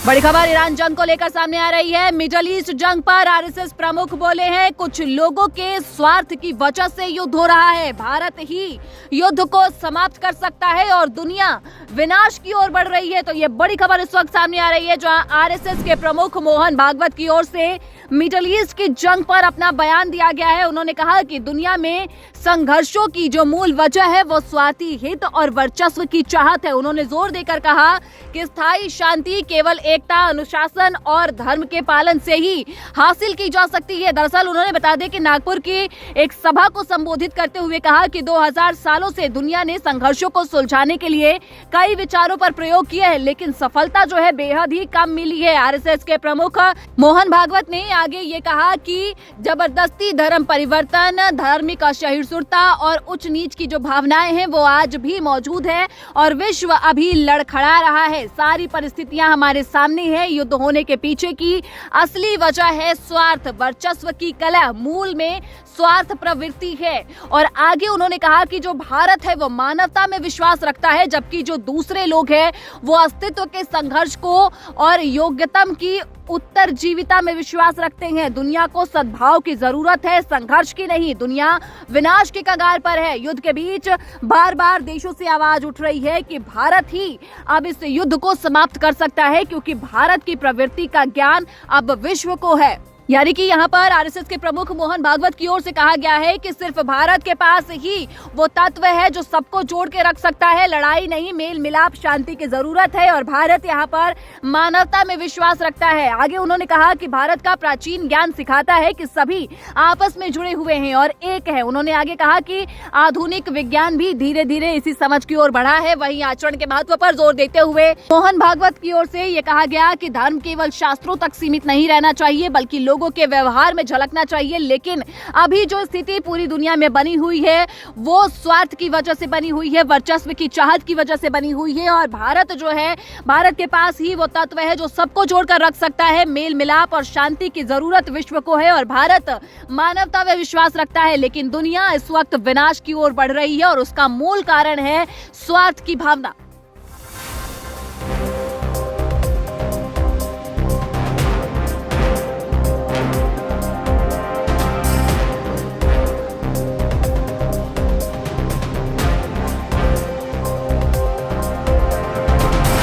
बड़ी खबर ईरान जंग को लेकर सामने आ रही है। मिडल ईस्ट जंग पर आरएसएस प्रमुख बोले हैं, कुछ लोगों के स्वार्थ की वजह से युद्ध हो रहा है। भारत ही युद्ध को समाप्त कर सकता है और दुनिया विनाश की ओर बढ़ रही है। तो ये बड़ी खबर इस वक्त सामने आ रही है, जहां आरएसएस के प्रमुख मोहन भागवत की ओर से मिडल ईस्ट की जंग पर अपना बयान दिया गया है। उन्होंने कहा कि दुनिया में संघर्षों की जो मूल वजह है वो स्वार्थी हित और वर्चस्व की चाहत है। उन्होंने जोर देकर कहा कि स्थायी शांति केवल एकता, अनुशासन और धर्म के पालन से ही हासिल की जा सकती है। दरअसल उन्होंने बता दें कि नागपुर की एक सभा को संबोधित करते हुए कहा कि 2000 सालों से दुनिया ने संघर्षों को सुलझाने के लिए कई विचारों पर प्रयोग किया है, लेकिन सफलता जो है बेहद ही कम मिली है। आरएसएस के प्रमुख मोहन भागवत ने आगे ये कहा कि जबरदस्ती धर्म परिवर्तन, धार्मिक असहिष्णुता और उच्च नीच की जो भावनाएं हैं वो आज भी मौजूद है और विश्व अभी लड़खड़ा रहा है। सारी परिस्थितियां हमारे सामने है। युद्ध होने के पीछे की असली वजह है स्वार्थ, वर्चस्व की कलह, मूल में स्वार्थ प्रवृत्ति है। और आगे उन्होंने कहा कि जो भारत है वो मानवता में विश्वास रखता है, जबकि जो दूसरे लोग हैं वो अस्तित्व के संघर्ष को और योग्यतम की उत्तरजीविता में विश्वास रखते हैं। दुनिया को सद्भाव की जरूरत है, संघर्ष की नहीं। दुनिया विनाश के कगार पर है। युद्ध के बीच बार बार देशों से आवाज उठ रही है कि भारत ही अब इस युद्ध को समाप्त कर सकता है, क्योंकि भारत की प्रवृत्ति का ज्ञान अब विश्व को है। यानी कि यहाँ पर आरएसएस के प्रमुख मोहन भागवत की ओर से कहा गया है कि सिर्फ भारत के पास ही वो तत्व है जो सबको जोड़ के रख सकता है। लड़ाई नहीं, मेल मिलाप, शांति की जरूरत है और भारत यहाँ पर मानवता में विश्वास रखता है। आगे उन्होंने कहा कि भारत का प्राचीन ज्ञान सिखाता है कि सभी आपस में जुड़े हुए हैं और एक है। उन्होंने आगे कहा कि आधुनिक विज्ञान भी धीरे धीरे इसी समझ की ओर बढ़ा है। वहीं आचरण के महत्व पर जोर देते हुए मोहन भागवत की ओर से ये कहा गया कि धर्म केवल शास्त्रों तक सीमित नहीं रहना चाहिए, बल्कि लोगों के व्यवहार में झलकना चाहिए। लेकिन अभी जो स्थिति पूरी दुनिया में बनी हुई है वो स्वार्थ की वजह से बनी हुई है, वर्चस्व की चाहत की वजह से बनी हुई है। और भारत जो है, भारत के पास ही वो तत्व है जो सबको जोड़कर रख सकता है। मेल मिलाप और शांति की जरूरत विश्व को है और भारत मानवता में विश्वास रखता है। लेकिन दुनिया इस वक्त विनाश की ओर बढ़ रही है और उसका मूल कारण है स्वार्थ की भावना।